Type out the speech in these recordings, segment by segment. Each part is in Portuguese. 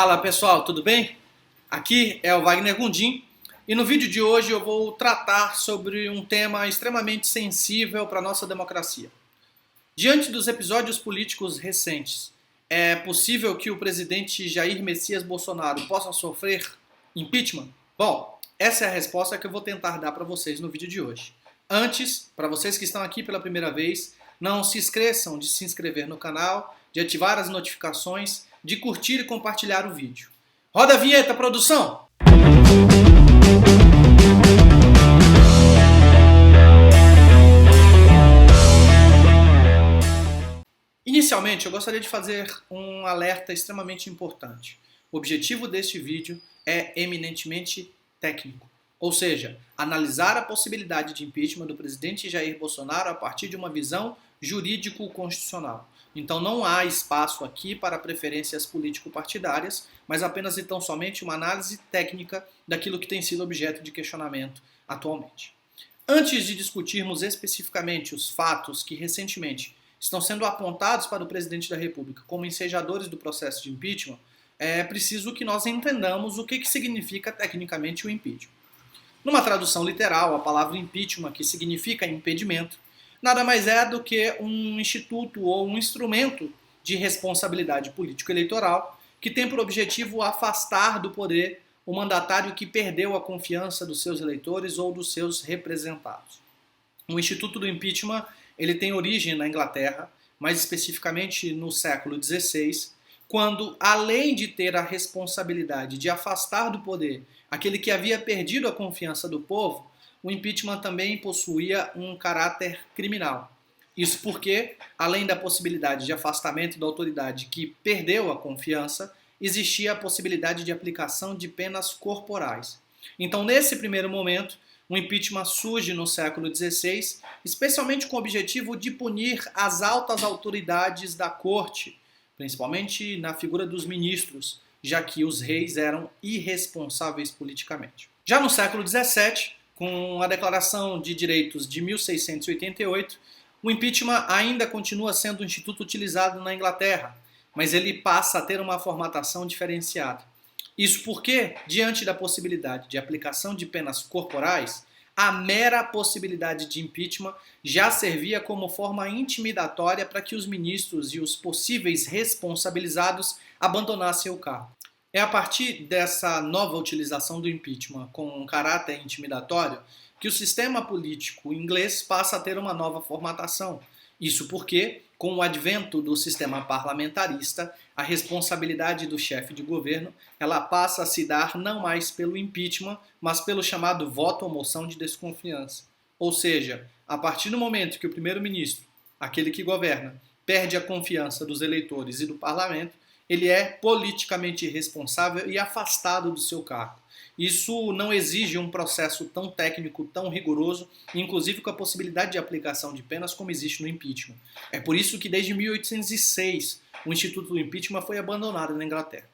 Fala pessoal, tudo bem? Aqui é o Wagner Gundim e no vídeo de hoje eu vou tratar sobre um tema extremamente sensível para a nossa democracia. Diante dos episódios políticos recentes, é possível que o presidente Jair Messias Bolsonaro possa sofrer impeachment? Bom, essa é a resposta que eu vou tentar dar para vocês no vídeo de hoje. Antes, para vocês que estão aqui pela primeira vez, não se esqueçam de se inscrever no canal, de ativar as notificações, de curtir e compartilhar o vídeo. Roda a vinheta, produção! Inicialmente, eu gostaria de fazer um alerta extremamente importante. O objetivo deste vídeo é eminentemente técnico, ou seja, analisar a possibilidade de impeachment do presidente Jair Bolsonaro a partir de uma visão jurídico-constitucional. Então não há espaço aqui para preferências político-partidárias, mas apenas e tão somente uma análise técnica daquilo que tem sido objeto de questionamento atualmente. Antes de discutirmos especificamente os fatos que recentemente estão sendo apontados para o presidente da República como ensejadores do processo de impeachment, é preciso que nós entendamos o que significa tecnicamente o impeachment. Numa tradução literal, a palavra impeachment, que significa impedimento, nada mais é do que um instituto ou um instrumento de responsabilidade político-eleitoral que tem por objetivo afastar do poder o mandatário que perdeu a confiança dos seus eleitores ou dos seus representados. O instituto do impeachment ele tem origem na Inglaterra, mais especificamente no século XVI, quando, além de ter a responsabilidade de afastar do poder aquele que havia perdido a confiança do povo, o impeachment também possuía um caráter criminal. Isso porque, além da possibilidade de afastamento da autoridade que perdeu a confiança, existia a possibilidade de aplicação de penas corporais. Então, nesse primeiro momento, o impeachment surge no século XVI, especialmente com o objetivo de punir as altas autoridades da corte, principalmente na figura dos ministros, já que os reis eram irresponsáveis politicamente. Já no século XVII, com a Declaração de Direitos de 1688, o impeachment ainda continua sendo um instituto utilizado na Inglaterra, mas ele passa a ter uma formatação diferenciada. Isso porque, diante da possibilidade de aplicação de penas corporais, a mera possibilidade de impeachment já servia como forma intimidatória para que os ministros e os possíveis responsabilizados abandonassem o cargo. É a partir dessa nova utilização do impeachment com um caráter intimidatório que o sistema político inglês passa a ter uma nova formatação. Isso porque, com o advento do sistema parlamentarista, a responsabilidade do chefe de governo ela passa a se dar não mais pelo impeachment, mas pelo chamado voto ou moção de desconfiança. Ou seja, a partir do momento que o primeiro-ministro, aquele que governa, perde a confiança dos eleitores e do parlamento, ele é politicamente irresponsável e afastado do seu cargo. Isso não exige um processo tão técnico, tão rigoroso, inclusive com a possibilidade de aplicação de penas como existe no impeachment. É por isso que desde 1806 o Instituto do Impeachment foi abandonado na Inglaterra.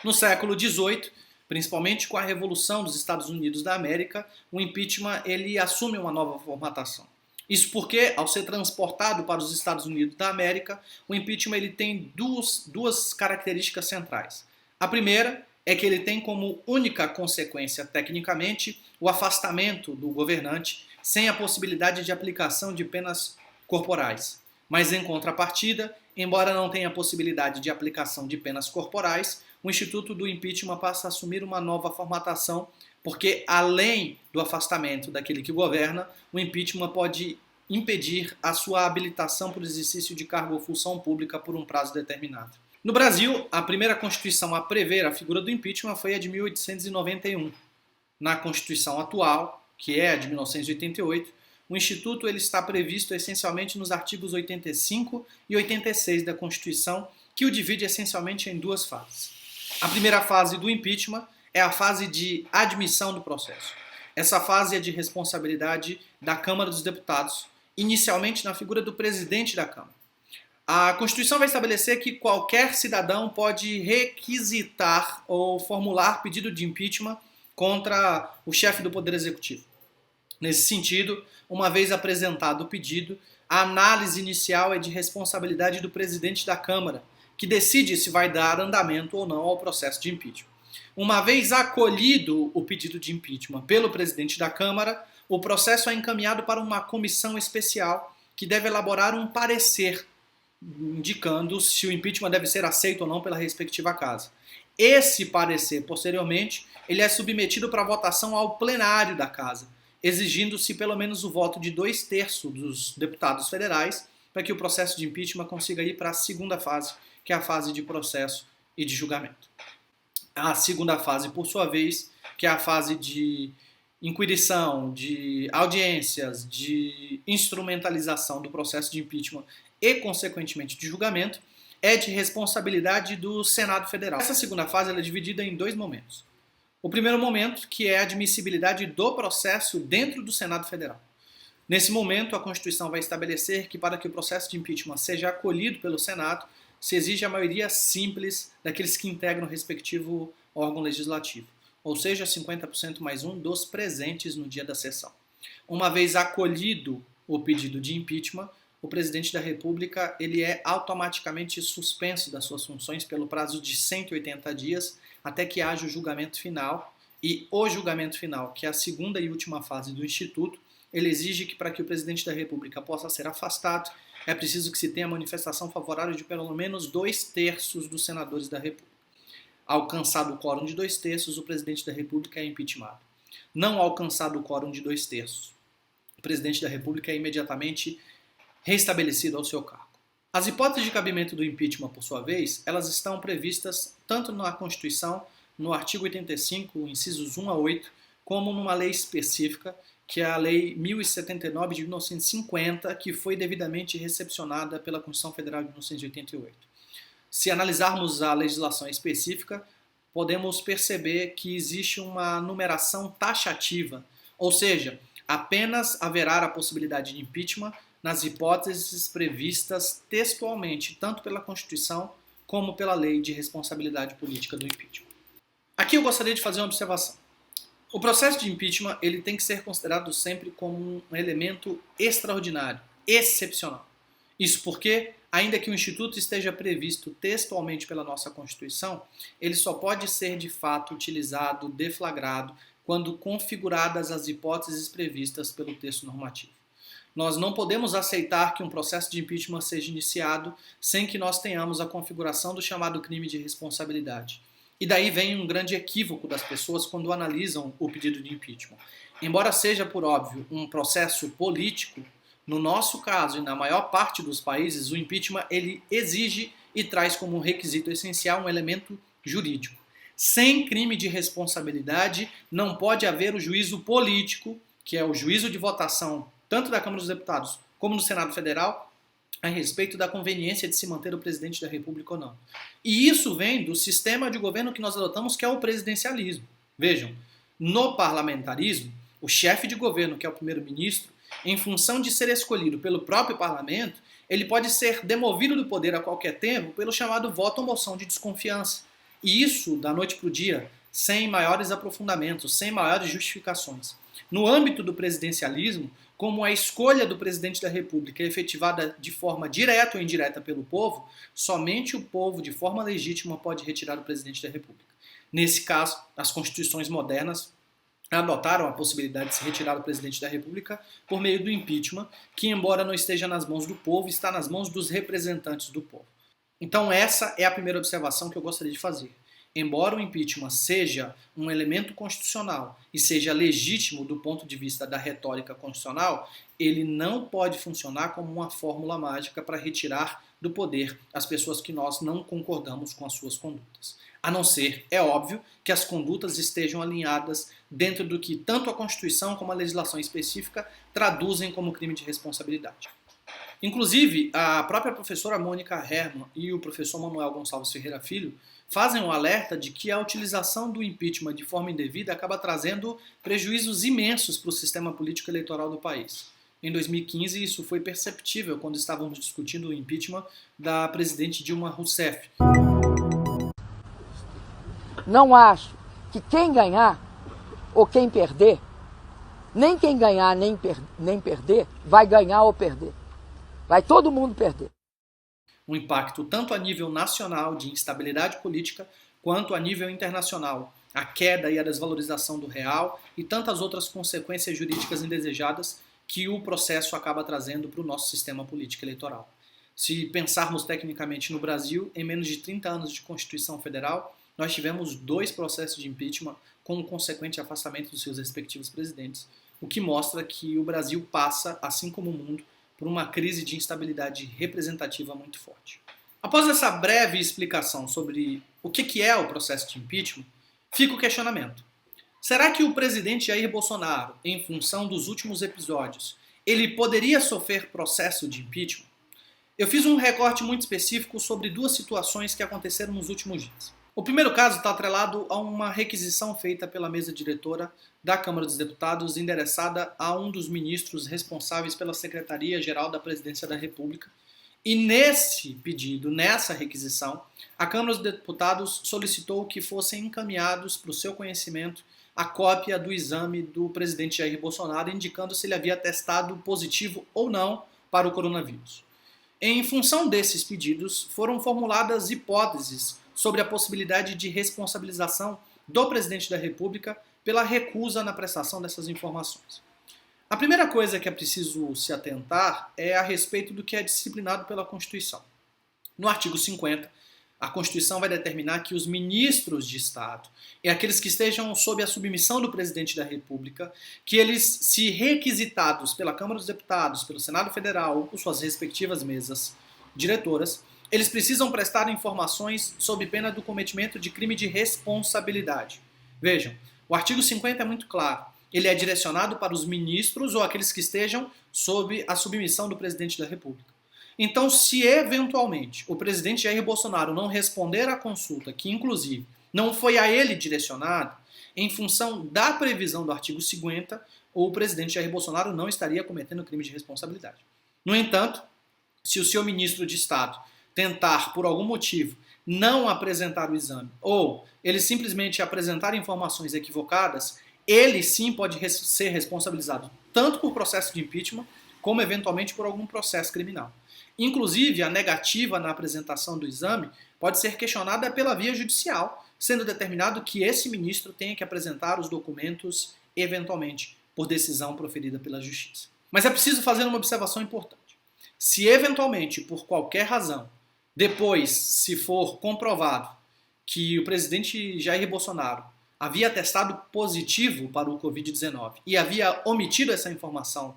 No século XVIII, principalmente com a Revolução dos Estados Unidos da América, o impeachment ele assume uma nova formatação. Isso porque, ao ser transportado para os Estados Unidos da América, o impeachment ele tem duas características centrais. A primeira é que ele tem como única consequência, tecnicamente, o afastamento do governante sem a possibilidade de aplicação de penas corporais. Mas, em contrapartida, embora não tenha a possibilidade de aplicação de penas corporais, o Instituto do Impeachment passa a assumir uma nova formatação, porque, além do afastamento daquele que governa, o impeachment pode impedir a sua habilitação para o exercício de cargo ou função pública por um prazo determinado. No Brasil, a primeira Constituição a prever a figura do impeachment foi a de 1891. Na Constituição atual, que é a de 1988, o Instituto ele está previsto essencialmente nos artigos 85 e 86 da Constituição, que o divide essencialmente em duas fases. A primeira fase do impeachment é a fase de admissão do processo. Essa fase é de responsabilidade da Câmara dos Deputados, inicialmente na figura do presidente da Câmara. A Constituição vai estabelecer que qualquer cidadão pode requisitar ou formular pedido de impeachment contra o chefe do Poder Executivo. Nesse sentido, uma vez apresentado o pedido, a análise inicial é de responsabilidade do presidente da Câmara, que decide se vai dar andamento ou não ao processo de impeachment. Uma vez acolhido o pedido de impeachment pelo presidente da Câmara, o processo é encaminhado para uma comissão especial que deve elaborar um parecer indicando se o impeachment deve ser aceito ou não pela respectiva casa. Esse parecer, posteriormente, ele é submetido para votação ao plenário da casa, exigindo-se pelo menos o voto de 2/3 dos deputados federais para que o processo de impeachment consiga ir para a segunda fase, que é a fase de processo e de julgamento. A segunda fase, por sua vez, que é a fase de inquirição, de audiências, de instrumentalização do processo de impeachment e, consequentemente, de julgamento, é de responsabilidade do Senado Federal. Essa segunda fase ela é dividida em 2 momentos. O primeiro momento, que é a admissibilidade do processo dentro do Senado Federal. Nesse momento, a Constituição vai estabelecer que para que o processo de impeachment seja acolhido pelo Senado, se exige a maioria simples daqueles que integram o respectivo órgão legislativo, ou seja, 50% mais um dos presentes no dia da sessão. Uma vez acolhido o pedido de impeachment, o presidente da República ele é automaticamente suspenso das suas funções pelo prazo de 180 dias até que haja o julgamento final. E o julgamento final, que é a segunda e última fase do Instituto, ele exige que para que o presidente da República possa ser afastado, é preciso que se tenha manifestação favorável de pelo menos 2/3 dos senadores da República. Alcançado o quórum de 2/3, o presidente da República é impeachmentado. Não alcançado o quórum de 2/3, o presidente da República é imediatamente restabelecido ao seu cargo. As hipóteses de cabimento do impeachment, por sua vez, elas estão previstas tanto na Constituição, no artigo 85, incisos 1 a 8, como numa lei específica, que é a Lei 1079 de 1950, que foi devidamente recepcionada pela Constituição Federal de 1988. Se analisarmos a legislação específica, podemos perceber que existe uma numeração taxativa, ou seja, apenas haverá a possibilidade de impeachment nas hipóteses previstas textualmente, tanto pela Constituição como pela Lei de Responsabilidade Política do Impeachment. Aqui eu gostaria de fazer uma observação. O processo de impeachment ele tem que ser considerado sempre como um elemento extraordinário, excepcional. Isso porque, ainda que o Instituto esteja previsto textualmente pela nossa Constituição, ele só pode ser de fato utilizado, deflagrado, quando configuradas as hipóteses previstas pelo texto normativo. Nós não podemos aceitar que um processo de impeachment seja iniciado sem que nós tenhamos a configuração do chamado crime de responsabilidade. E daí vem um grande equívoco das pessoas quando analisam o pedido de impeachment. Embora seja, por óbvio, um processo político, no nosso caso e na maior parte dos países, o impeachment ele exige e traz como um requisito essencial um elemento jurídico. Sem crime de responsabilidade, não pode haver o juízo político, que é o juízo de votação tanto da Câmara dos Deputados como do Senado Federal, a respeito da conveniência de se manter o presidente da República ou não. E isso vem do sistema de governo que nós adotamos, que é o presidencialismo. Vejam, no parlamentarismo, o chefe de governo, que é o primeiro-ministro, em função de ser escolhido pelo próprio parlamento, ele pode ser demovido do poder a qualquer tempo pelo chamado voto ou moção de desconfiança. E isso, da noite para o dia, sem maiores aprofundamentos, sem maiores justificações. No âmbito do presidencialismo, como a escolha do presidente da República é efetivada de forma direta ou indireta pelo povo, somente o povo, de forma legítima, pode retirar o presidente da República. Nesse caso, as constituições modernas adotaram a possibilidade de se retirar o presidente da República por meio do impeachment, que, embora não esteja nas mãos do povo, está nas mãos dos representantes do povo. Então essa é a primeira observação que eu gostaria de fazer. Embora o impeachment seja um elemento constitucional e seja legítimo do ponto de vista da retórica constitucional, ele não pode funcionar como uma fórmula mágica para retirar do poder as pessoas que nós não concordamos com as suas condutas. A não ser, é óbvio, que as condutas estejam alinhadas dentro do que tanto a Constituição como a legislação específica traduzem como crime de responsabilidade. Inclusive, a própria professora Mônica Herman e o professor Manuel Gonçalves Ferreira Filho fazem um alerta de que a utilização do impeachment de forma indevida acaba trazendo prejuízos imensos para o sistema político eleitoral do país. Em 2015, isso foi perceptível quando estávamos discutindo o impeachment da presidente Dilma Rousseff. Não acho que quem ganhar ou quem perder, nem quem ganhar nem perder, vai ganhar ou perder. Vai todo mundo perder. Um impacto tanto a nível nacional de instabilidade política, quanto a nível internacional, a queda e a desvalorização do real e tantas outras consequências jurídicas indesejadas que o processo acaba trazendo para o nosso sistema político eleitoral. Se pensarmos tecnicamente no Brasil, em menos de 30 anos de Constituição Federal, nós tivemos 2 processos de impeachment com o consequente afastamento dos seus respectivos presidentes, o que mostra que o Brasil passa, assim como o mundo, por uma crise de instabilidade representativa muito forte. Após essa breve explicação sobre o que é o processo de impeachment, fica o questionamento. Será que o presidente Jair Bolsonaro, em função dos últimos episódios, ele poderia sofrer processo de impeachment? Eu fiz um recorte muito específico sobre 2 situações que aconteceram nos últimos dias. O primeiro caso está atrelado a uma requisição feita pela mesa diretora da Câmara dos Deputados, endereçada a um dos ministros responsáveis pela Secretaria-Geral da Presidência da República. E nesse pedido, nessa requisição, a Câmara dos Deputados solicitou que fossem encaminhados para o seu conhecimento a cópia do exame do presidente Jair Bolsonaro, indicando se ele havia testado positivo ou não para o coronavírus. Em função desses pedidos, foram formuladas hipóteses sobre a possibilidade de responsabilização do presidente da República pela recusa na prestação dessas informações. A primeira coisa que é preciso se atentar é a respeito do que é disciplinado pela Constituição. No artigo 50, a Constituição vai determinar que os ministros de Estado e aqueles que estejam sob a submissão do presidente da República, que eles, se requisitados pela Câmara dos Deputados, pelo Senado Federal ou por suas respectivas mesas diretoras, eles precisam prestar informações sob pena do cometimento de crime de responsabilidade. Vejam, o artigo 50 é muito claro. Ele é direcionado para os ministros ou aqueles que estejam sob a submissão do presidente da República. Então, se eventualmente o presidente Jair Bolsonaro não responder à consulta, que inclusive não foi a ele direcionado, em função da previsão do artigo 50, o presidente Jair Bolsonaro não estaria cometendo crime de responsabilidade. No entanto, se o seu ministro de Estado tentar, por algum motivo, não apresentar o exame, ou ele simplesmente apresentar informações equivocadas, ele sim pode ser responsabilizado tanto por processo de impeachment, como eventualmente por algum processo criminal. Inclusive, a negativa na apresentação do exame pode ser questionada pela via judicial, sendo determinado que esse ministro tenha que apresentar os documentos, eventualmente, por decisão proferida pela Justiça. Mas é preciso fazer uma observação importante. Se eventualmente, por qualquer razão, depois, se for comprovado que o presidente Jair Bolsonaro havia testado positivo para o Covid-19 e havia omitido essa informação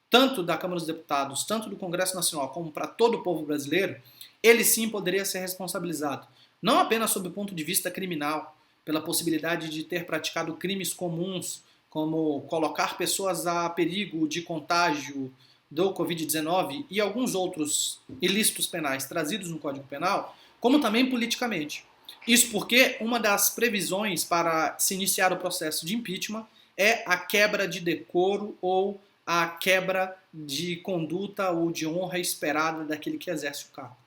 tanto da Câmara dos Deputados, tanto do Congresso Nacional, como para todo o povo brasileiro, ele sim poderia ser responsabilizado, não apenas sob o ponto de vista criminal, pela possibilidade de ter praticado crimes comuns, como colocar pessoas a perigo de contágio do Covid-19 e alguns outros ilícitos penais trazidos no Código Penal, como também politicamente. Isso porque uma das previsões para se iniciar o processo de impeachment é a quebra de decoro ou a quebra de conduta ou de honra esperada daquele que exerce o cargo.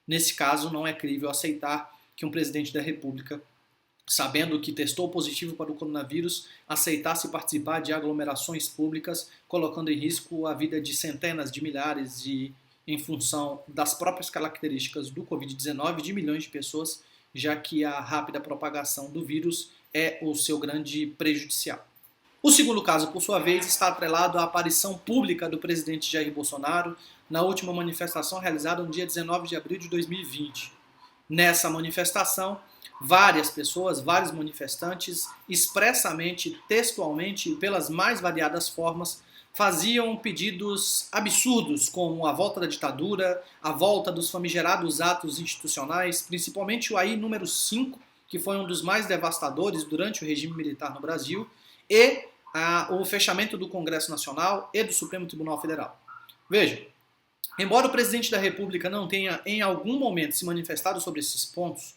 Nesse caso, não é crível aceitar que um presidente da República, sabendo que testou positivo para o coronavírus, aceitasse participar de aglomerações públicas, colocando em risco a vida de centenas de milhares e, em função das próprias características do Covid-19, de milhões de pessoas, já que a rápida propagação do vírus é o seu grande prejudicial. O segundo caso, por sua vez, está atrelado à aparição pública do presidente Jair Bolsonaro na última manifestação realizada no dia 19 de abril de 2020. Nessa manifestação, várias pessoas, vários manifestantes, expressamente, textualmente e pelas mais variadas formas, faziam pedidos absurdos, como a volta da ditadura, a volta dos famigerados atos institucionais, principalmente o AI número 5, que foi um dos mais devastadores durante o regime militar no Brasil, e o fechamento do Congresso Nacional e do Supremo Tribunal Federal. Veja, embora o presidente da República não tenha em algum momento se manifestado sobre esses pontos,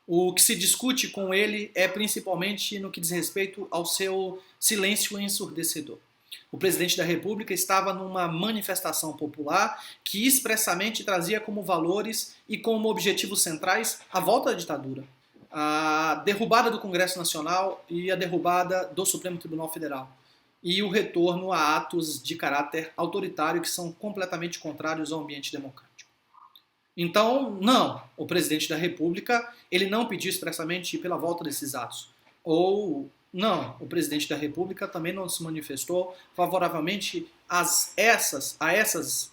o que se discute com ele é principalmente no que diz respeito ao seu silêncio ensurdecedor. O presidente da República estava numa manifestação popular que expressamente trazia como valores e como objetivos centrais a volta da ditadura, a derrubada do Congresso Nacional e a derrubada do Supremo Tribunal Federal, e o retorno a atos de caráter autoritário que são completamente contrários ao ambiente democrático. Então, não, o presidente da República ele não pediu expressamente pela volta desses atos. Ou, não, o presidente da República também não se manifestou favoravelmente a essas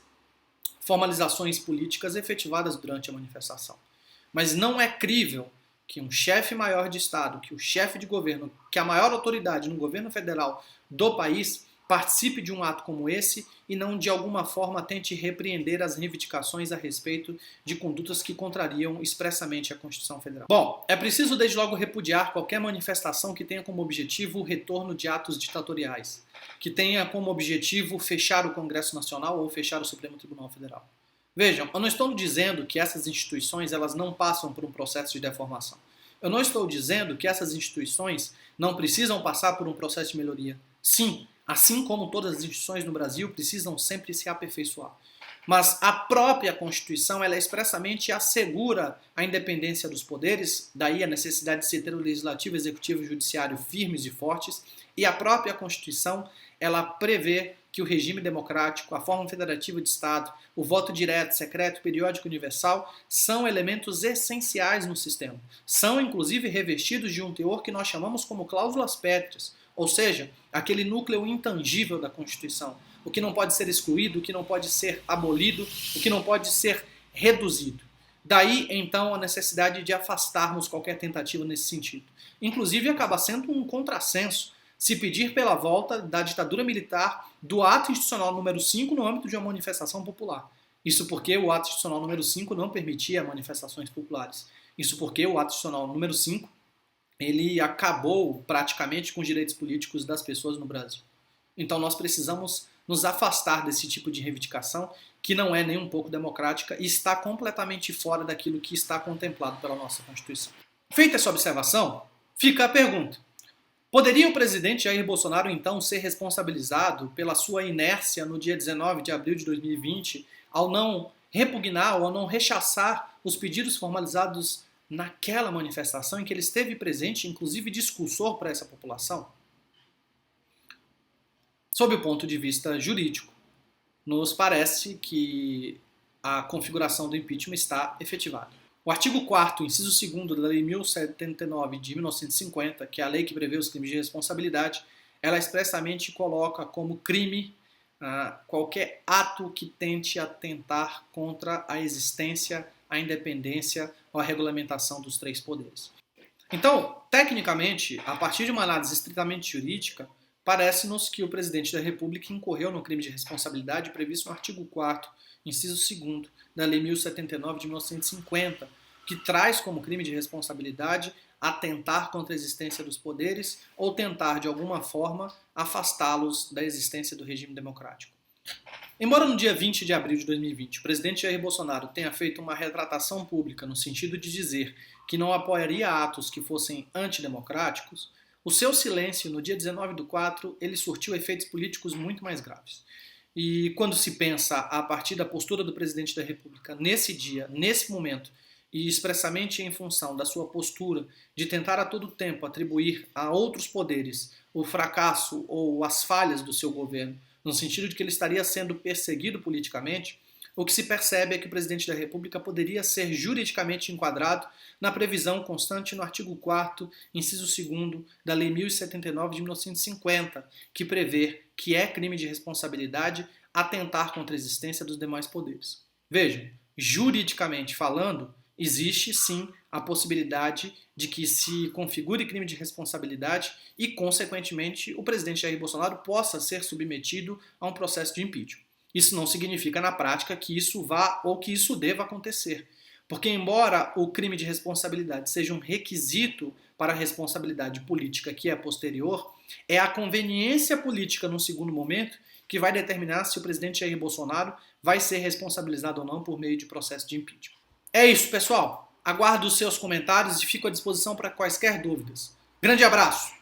formalizações políticas efetivadas durante a manifestação. Mas não é crível que um chefe maior de Estado, que o chefe de governo, que a maior autoridade no governo federal do país participe de um ato como esse e não de alguma forma tente repreender as reivindicações a respeito de condutas que contrariam expressamente a Constituição Federal. Bom, é preciso desde logo repudiar qualquer manifestação que tenha como objetivo o retorno de atos ditatoriais, que tenha como objetivo fechar o Congresso Nacional ou fechar o Supremo Tribunal Federal. Vejam, eu não estou dizendo que essas instituições elas não passam por um processo de deformação. Eu não estou dizendo que essas instituições não precisam passar por um processo de melhoria. Sim, assim como todas as instituições no Brasil precisam sempre se aperfeiçoar. Mas a própria Constituição ela expressamente assegura a independência dos poderes, daí a necessidade de se ter o Legislativo, Executivo e Judiciário firmes e fortes, e a própria Constituição ela prevê que o regime democrático, a forma federativa de Estado, o voto direto, secreto, periódico universal são elementos essenciais no sistema. São, inclusive, revestidos de um teor que nós chamamos como cláusulas pétreas, ou seja, aquele núcleo intangível da Constituição, o que não pode ser excluído, o que não pode ser abolido, o que não pode ser reduzido. Daí, então, a necessidade de afastarmos qualquer tentativa nesse sentido. Inclusive, acaba sendo um contrassenso se pedir pela volta da ditadura militar do ato institucional número 5 no âmbito de uma manifestação popular. Isso porque o ato institucional número 5 não permitia manifestações populares. Isso porque o ato institucional número 5 ele acabou praticamente com os direitos políticos das pessoas no Brasil. Então nós precisamos nos afastar desse tipo de reivindicação que não é nem um pouco democrática e está completamente fora daquilo que está contemplado pela nossa Constituição. Feita essa observação, fica a pergunta. Poderia o presidente Jair Bolsonaro, então, ser responsabilizado pela sua inércia no dia 19 de abril de 2020 ao não repugnar ou ao não rechaçar os pedidos formalizados naquela manifestação em que ele esteve presente, inclusive discursor para essa população? Sob o ponto de vista jurídico, nos parece que a configuração do impeachment está efetivada. O artigo 4º, inciso 2º da Lei 1079 de 1950, que é a lei que prevê os crimes de responsabilidade, ela expressamente coloca como crime qualquer ato que tente atentar contra a existência, a independência ou a regulamentação dos três poderes. Então, tecnicamente, a partir de uma análise estritamente jurídica, parece-nos que o presidente da República incorreu no crime de responsabilidade previsto no artigo 4º, inciso 2º da Lei 1079 de 1950, que traz como crime de responsabilidade atentar contra a existência dos poderes ou tentar, de alguma forma, afastá-los da existência do regime democrático. Embora no dia 20 de abril de 2020 o presidente Jair Bolsonaro tenha feito uma retratação pública no sentido de dizer que não apoiaria atos que fossem antidemocráticos, o seu silêncio no dia 19/4 ele surtiu efeitos políticos muito mais graves. E quando se pensa a partir da postura do presidente da República nesse dia, nesse momento, e expressamente em função da sua postura de tentar a todo tempo atribuir a outros poderes o fracasso ou as falhas do seu governo, no sentido de que ele estaria sendo perseguido politicamente, o que se percebe é que o presidente da República poderia ser juridicamente enquadrado na previsão constante no artigo 4º, inciso 2º da Lei 1079 de 1950, que prevê que é crime de responsabilidade atentar contra a existência dos demais poderes. Vejam, juridicamente falando, existe sim a possibilidade de que se configure crime de responsabilidade e, consequentemente, o presidente Jair Bolsonaro possa ser submetido a um processo de impeachment. Isso não significa, na prática, que isso vá ou que isso deva acontecer. Porque, embora o crime de responsabilidade seja um requisito para a responsabilidade política que é posterior, é a conveniência política, num segundo momento, que vai determinar se o presidente Jair Bolsonaro vai ser responsabilizado ou não por meio de processo de impeachment. É isso, pessoal. Aguardo os seus comentários e fico à disposição para quaisquer dúvidas. Grande abraço!